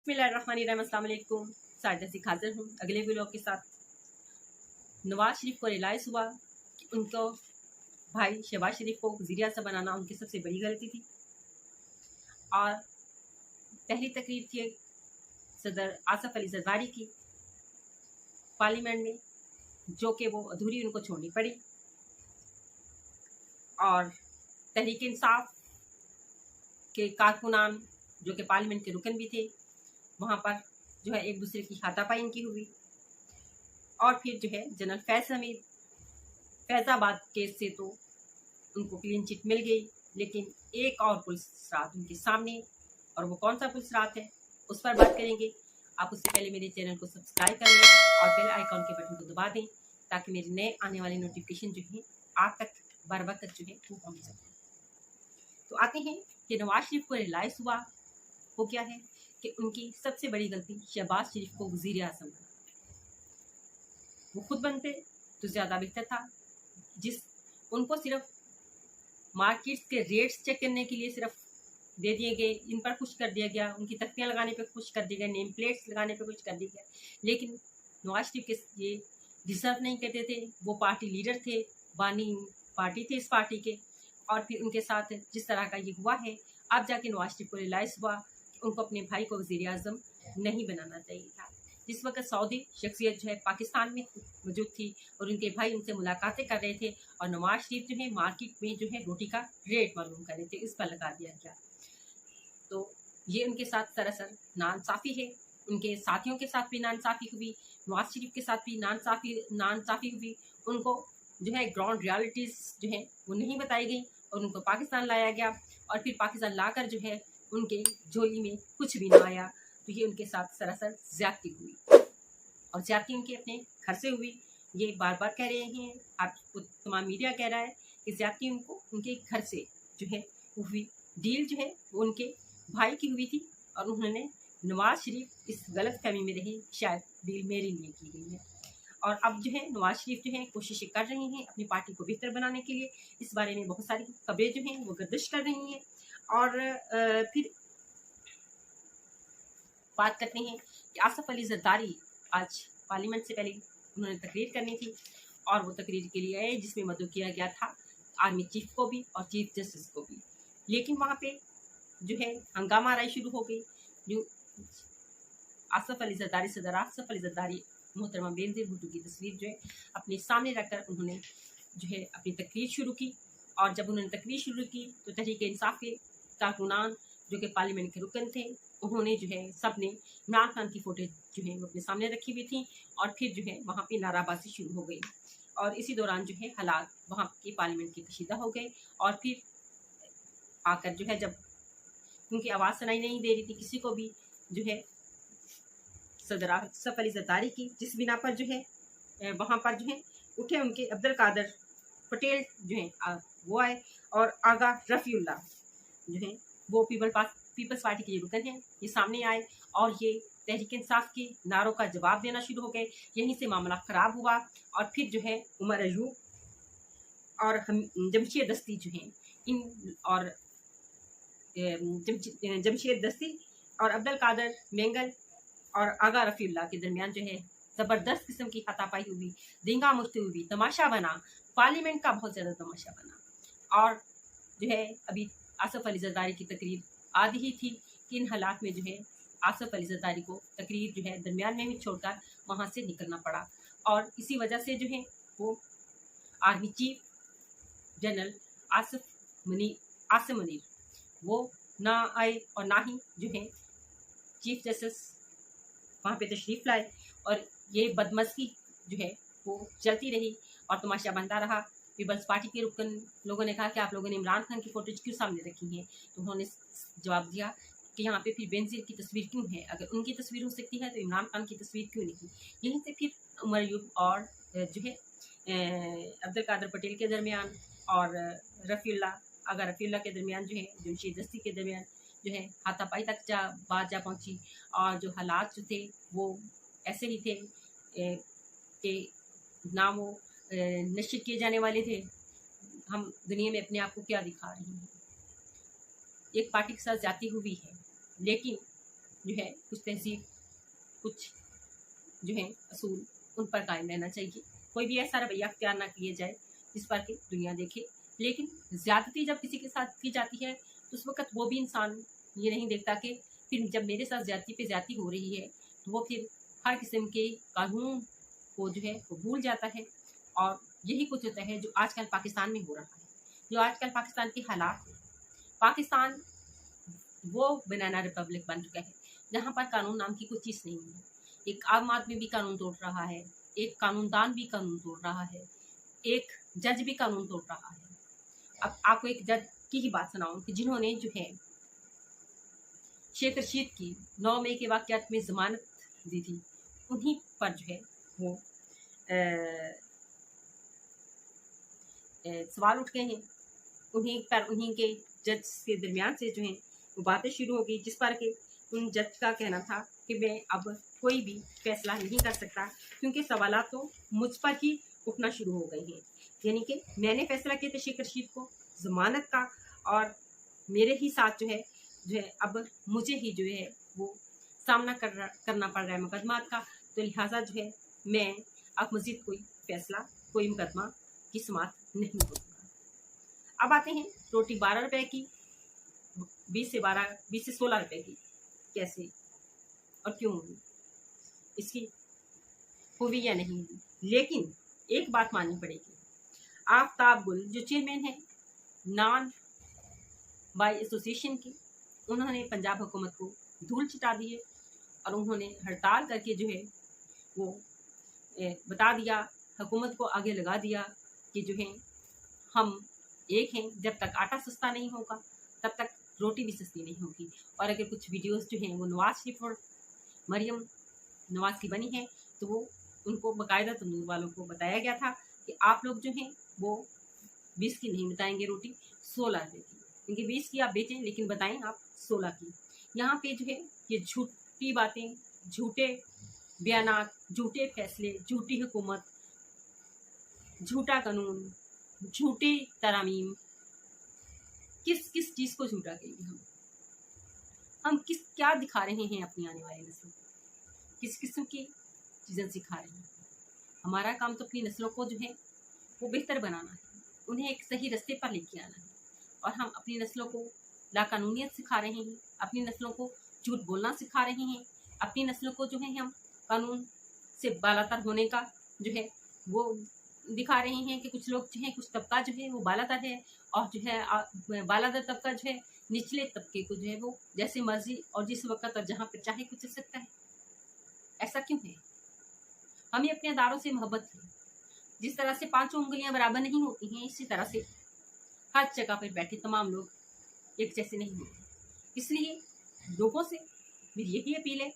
बिस्मिल्लाहिर्रहमानिर्रहीम। अस्सलाम वालेकुम। सादा सिख हाजिर हूँ अगले व्लॉग के साथ। नवाज शरीफ को रियलाइज़ हुआ कि उनको भाई शहबाज शरीफ को वज़ीर आज़म बनाना उनकी सबसे बड़ी गलती थी। और पहली तकरीर थी सदर आसफ अली जरदारी की पार्लियामेंट में, जो कि वो अधूरी उनको छोड़नी पड़ी। और तहरीक इंसाफ के कारकुनान जो कि पार्लियामेंट के रुकन भी थे, वहाँ पर जो है एक दूसरे की हाथापाई इनकी हुई। और फिर जो है जनरल फैज़ाबाद केस से तो उनको क्लीन चिट मिल गई, लेकिन एक और पुलिस रात उनके सामने, और वो कौन सा पुलिस रात है उस पर बात करेंगे। आप उससे पहले मेरे चैनल को सब्सक्राइब कर लें और बेल आइकॉन के बटन को दबा दें, ताकि मेरे नए आने वाले नोटिफिकेशन जो है आप तक बर वक्त जो है वो पहुँच सके। तो आते हैं कि नवाज शरीफ को रियलाइज़ हुआ वो क्या है कि उनकी सबसे बड़ी गलती शहबाज शरीफ को वज़ीर आज़म बनाना। वो खुद बनते तो ज़्यादा बेहतर था। जिस उनको सिर्फ मार्केट्स के रेट्स चेक करने के लिए सिर्फ दे दिए गए, इन पर खुश कर दिया गया, उनकी तख्तियाँ लगाने पे खुश कर दिया गया, नेम प्लेट्स लगाने पे खुश कर दिया गया। लेकिन नवाज शरीफ के ये डिजर्व नहीं करते थे। वो पार्टी लीडर थे, बानी पार्टी थे इस पार्टी के। और फिर उनके साथ जिस तरह का ये हुआ है, अब जाके नवाज शरीफ को रियलाइज़ हुआ कि उनको अपने भाई को वज़ीर आज़म नहीं बनाना चाहिए था। जिस वक्त सऊदी शख्सियत जो है पाकिस्तान में मौजूद थी और उनके भाई उनसे मुलाकातें कर रहे थे, और नवाज शरीफ जो है मार्केट में जो है रोटी का रेट मालूम कर रहे थे, इस पर लगा दिया गया। तो ये उनके साथ सरासर नाइंसाफ़ी है। उनके साथियों के साथ भी नाइंसाफ़ी हुई, नवाज शरीफ के साथ भी नाइंसाफ़ी हुई। उनको जो है ग्राउंड रियलिटीज़ जो है वो नहीं बताई गई और उनको पाकिस्तान लाया गया, और फिर पाकिस्तान लाकर जो है उनके झोली में कुछ भी ना आया। तो ये उनके साथ सरासर ज़्यादती हुई, और ज़्यादती उनके अपने घर से हुई। ये बार बार कह रहे हैं, आपको तमाम मीडिया कह रहा है कि ज़्यादती उनको उनके घर से जो है हुई। डील जो है वो उनके भाई की हुई थी, और उन्होंने नवाज शरीफ इस गलत फहमी में रहे शायद डील मेरे लिए की गई है। और अब जो है नवाज शरीफ जो है कोशिशें कर रहे हैं अपनी पार्टी को बेहतर बनाने के लिए। इस बारे में बहुत सारी खबरें जो हैं वो गर्दिश कर रही हैं। और फिर बात करते हैं कि आसफ अली जरदारी आज पार्लियामेंट से पहले उन्होंने तकरीर करनी थी, और वो तकरीर के लिए आए जिसमें मदद किया गया था आर्मी चीफ को भी और चीफ जस्टिस को भी। लेकिन वहाँ पे जो है हंगामा राय शुरू हो गई। जो आसफ अली जरदारी सदर आसफ अली जरदारी मोहतरमा बेनज़ीर भुट्टो की तस्वीर जो है अपने सामने रखकर उन्होंने जो है अपनी तकरीर शुरू की। और जब उन्होंने तकरीर शुरू की तो तहरीक इंसाफ के कारकुनान जो कि पार्लियामेंट के रुकन थे, उन्होंने जो है सब ने इमरान खान की फोटो जो है वो अपने सामने रखी हुई थी, और फिर जो है वहाँ पे नाराबाजी शुरू हो गई। और इसी दौरान जो है हालात वहाँ की पार्लियामेंट की कशीदा हो गए। और फिर आकर जो है जब उनकी आवाज़ सुनाई नहीं दे रही थी किसी को भी, जो है सदर आसफ अली जरदारी की जिस बिना पर जो है वहाँ पर जो है उठे उनके अब्दुल कादर पटेल जो है वो आए, और आगा रफ़ीउल्लाह जो है वो पीपल्स पार्टी के रुकन हैं, ये सामने आए और ये तहरीक इंसाफ के नारों का जवाब देना शुरू हो गए। यहीं से मामला ख़राब हुआ, और फिर जो है उमर अयूब और जमशेद दस्ती जो हैं इन और जमशेद दस्ती और अब्दुल कादर मेंगल और आगा रफ़ीउल्लाह के दरमियान जो है ज़बरदस्त किस्म की हाथापाई हुई, दंगा मुश्ती हुई, तमाशा बना, पार्लियामेंट का बहुत ज़्यादा तमाशा बना। और जो है अभी आसफ अली जरदारी की तकरीर आदि ही थी कि इन हालात में जो है आसफ अली जरदारी को तकरीर जो है दरमियान में ही छोड़कर वहाँ से निकलना पड़ा। और इसी वजह से जो है वो army chief general Asim Munir वो ना आए, और ना ही जो है चीफ जस्टिस वहाँ पे तशरीफ़ लाए, और ये बदमज़गी जो है वो चलती रही और तमाशा बनता रहा। पीपल्स पार्टी के रुकन लोगों ने कहा कि आप लोगों ने इमरान खान की फ़ोटोज क्यों सामने रखी हैं, तो उन्होंने जवाब दिया कि यहाँ पे फिर बेनज़ीर की तस्वीर क्यों है, अगर उनकी तस्वीर हो सकती है तो इमरान खान की तस्वीर क्यों नहीं। यहीं से फिर उमर अयूब और जो है अब्दुल कादर पटेल के दरमियान और अगर रफ़ीउल्लाह के दरमियान जो है जमशेद दस्ती के दरमियान जो है हाथापाई तक बात जा पहुँची। और जो हालात जो थे वो ऐसे ही थे कि ना वो निश्चित किए जाने वाले थे। हम दुनिया में अपने आप को क्या दिखा रहे हैं, एक पार्टी के साथ जाती हुई है, लेकिन जो है कुछ तहजीब, कुछ जो है असूल, उन पर कायम रहना चाहिए। कोई भी ऐसा रवैया अख्तियार ना किया जाए जिस पर कि दुनिया देखे। लेकिन ज्यादती जब किसी के साथ की जाती है तो उस वक्त वो भी इंसान ये नहीं देखता कि फिर जब मेरे साथ ज्यादती पे ज्यादती हो रही है तो वो फिर हर किस्म के कानून को जो है वो भूल जाता है। और यही कुछ होता है जो आजकल पाकिस्तान में हो रहा है, जो आजकल पाकिस्तान के हालात हैं। पाकिस्तान वो बनाना रिपब्लिक बन चुका है जहाँ पर कानून नाम की कोई चीज़ नहीं है। एक आम आदमी भी कानून तोड़ रहा है, एक कानूनदान भी कानून तोड़ रहा है, एक जज भी कानून तोड़ रहा है। अब आपको एक जज की ही बात सुनाऊं कि जिन्होंने जो है शेख रशीद की 9 मई के वाक़यात में जमानत दी थी, उन्हीं पर जो है वो सवाल उठ गए हैं। उन्हीं के जज के दरमियान से जो है वो बातें शुरू हो गई, जिस पर के उन जज का कहना था कि मैं अब कोई भी फैसला नहीं कर सकता क्योंकि सवाल तो मुझ पर ही उठना शुरू हो गए हैं। यानी कि मैंने फैसला किया था शेख रशीद को जमानत का, और मेरे ही साथ जो है अब मुझे ही जो है वो सामना करना पड़ रहा है मुकदमात का। तो लिहाजा जो है मैं अब मजीद कोई फैसला, कोई मुकदमा की समाप्त नहीं करूँगा। अब आते हैं रोटी 12 रुपए की, 20 से 16 रुपए की कैसे और क्यों हुई, इसकी हुई या नहीं हुई। लेकिन एक बात माननी पड़ेगी, आफ्ताब गुल जो चेयरमैन है नॉन बाय एसोसिएशन की, उन्होंने पंजाब हुकूमत को धूल चिटा दी है और उन्होंने हड़ताल करके जो है वो बता दिया, हुकूमत को आगे लगा दिया कि जो है हम एक हैं, जब तक आटा सस्ता नहीं होगा तब तक रोटी भी सस्ती नहीं होगी। और अगर कुछ वीडियोस जो हैं वो नवाज शरीफ और मरियम नवाज की बनी है तो वो उनको बाकायदा तंदूर वालों को बताया गया था कि आप लोग जो हैं वो 20 की नहीं बताएंगे रोटी, 16 रुपये की, क्योंकि 20 की आप बेचें लेकिन बताएं आप 16 की। यहाँ पे जो है ये झूठी बातें, झूठे बयानात, झूठे फैसले, झूठी हुकूमत, झूठा कानून, झूठी तरामीम, किस किस चीज़ को झूठा कहेंगे हम किस क्या दिखा रहे हैं अपनी आने वाली नस्लों को, किस किस्म की चीज़ें सिखा रहे हैं। हमारा काम तो अपनी नस्लों को जो है वो बेहतर बनाना है, उन्हें एक सही रास्ते पर लेके आना है। और हम अपनी नस्लों को लाकानूनियत सिखा रहे हैं, अपनी नस्लों को झूठ बोलना सिखा रहे हैं, अपनी नस्लों को जो है हम कानून से बालातर होने का जो है वो दिखा रहे हैं कि कुछ लोग जो है, कुछ तबका जो है वो बालातर है और जो है बालातर तबका जो है निचले तबके को जो है वो जैसे मर्जी और जिस वक्त और जहाँ पर चाहे कुछ चल सकता है। ऐसा क्यों है? हमें अपने अदारों से मोहब्बत है। जिस तरह से 5 उंगलियां बराबर नहीं होती हैं, इसी तरह से हर जगह पर बैठे तमाम लोग एक जैसे नहीं होते। इसलिए लोगों से मेरी यही अपील है,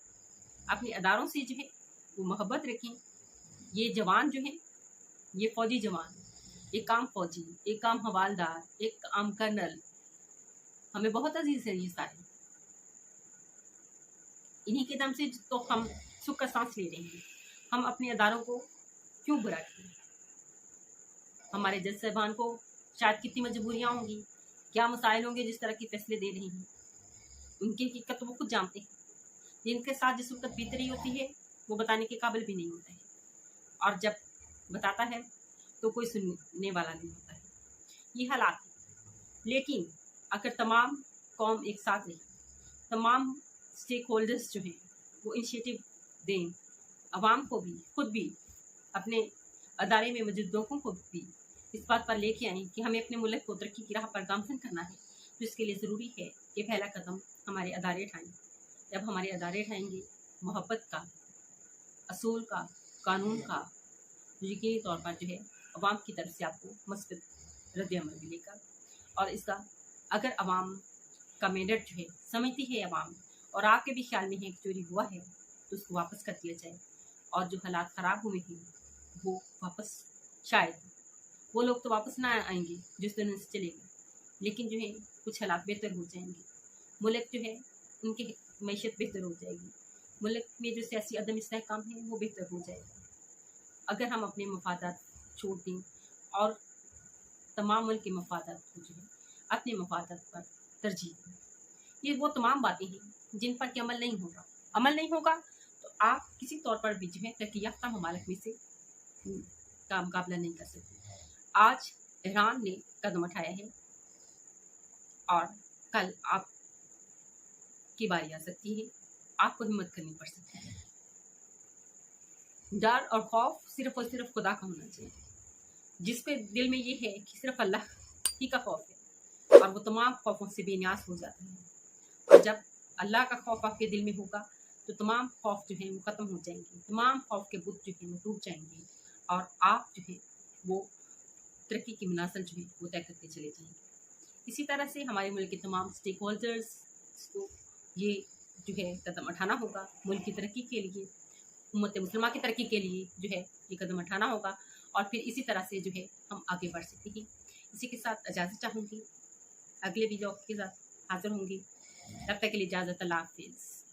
अपने अदारों से जो है वो मोहब्बत रखें। ये जवान जो है, ये फौजी जवान, एक आम फौजी, एक आम हवालदार, एक आम कर्नल, हमें बहुत अजीज है ये सारे। इन्हीं के दम से तो हम सुख का सांस ले रहे हैं। हम अपने अदारों को क्यों बुरा करें? हमारे जज साहबान को शायद कितनी मजबूरियां होंगी, क्या मसाइल होंगे जिस तरह के फैसले दे रहे हैं, उनकी हकीकत तो वो खुद जानते हैं। जिनके साथ जिस वक्त बीत रही होती है वो बताने के काबिल भी नहीं होता है, और जब बताता है तो कोई सुनने वाला नहीं होता है। ये हालात है। लेकिन अगर तमाम कौम एक साथ रही, तमाम स्टेक होल्डर्स जो हैं वो इनिशिएटिव दें, आवाम को भी, खुद भी, अपने अदारे में मौजूद लोगों को भी इस बात पर लेके आएँ कि हमें अपने मुल्क को तरक्की की राह पर गामजन करना है, तो इसके लिए ज़रूरी है कि पहला कदम हमारे अदारे उठाएँ। जब हमारे अदारे उठाएंगे, मोहब्बत का, असूल का, कानून का यकीनी तौर पर जो है अवाम की तरफ से आपको मस्बत रद्द-ए-अमल मिलेगा। और इसका अगर अवाम का मैंडेट जो है समझती है अवाम, और आपके भी ख्याल में है कि चोरी हुआ है तो उसको वापस कर दिया जाए, और जो हालात ख़राब हुए हैं वो वापस, शायद वो लोग तो वापस ना आएंगे जिस दिन से चले गए, लेकिन जो है कुछ हालात बेहतर हो जाएंगे। मुल्क जो है उनकी मैशत बेहतर हो जाएगी, मुल्क में जो सियासी अदम इस्तेहकाम है वो बेहतर हो जाएगा। अगर हम अपने मफादात छोड़ दें और तमाम मुल्क के मफादात को जो है अपने मफादात पर तरजीह दें। ये वो तमाम बातें हैं जिन पर कि अमल नहीं होगा तो आप किसी तौर पर भी जो है तरक्की याफ्ता ममालिक में से का मुकाबला नहीं कर सकते। आज ईरान ने कदम उठाया है और कल आपकी बारी आ सकती है, आपको हिम्मत करनी पड़ सकती है। डर और खौफ सिर्फ और सिर्फ खुदा का होना चाहिए, जिसपे दिल में ये है कि सिर्फ अल्लाह ही का खौफ है और वो तमाम खौफों से बेनियाज हो जाता है। और जब अल्लाह का खौफ आपके दिल में होगा तो तमाम खौफ जो है वो ख़त्म हो जाएंगे, तमाम खौफ के बुत जो है वो टूट जाएंगे और आप जो है वो तरक्की की मनासिल जो है वो तय करते चले जाएंगे। इसी तरह से हमारे मुल्क के तमाम स्टेक होल्डर्स को ये जो है कदम उठाना होगा, मुल्क की तरक्की के लिए, उम्मत मुसलमान की तरक्की के लिए जो है ये कदम उठाना होगा और फिर इसी तरह से जो है हम आगे बढ़ सकते हैं। इसी के साथ इजाज़त चाहूँगी, अगले वीडियो के साथ हाजिर होंगी, तब तक के लिए इजाज़त, अल्लाह हाफिज़।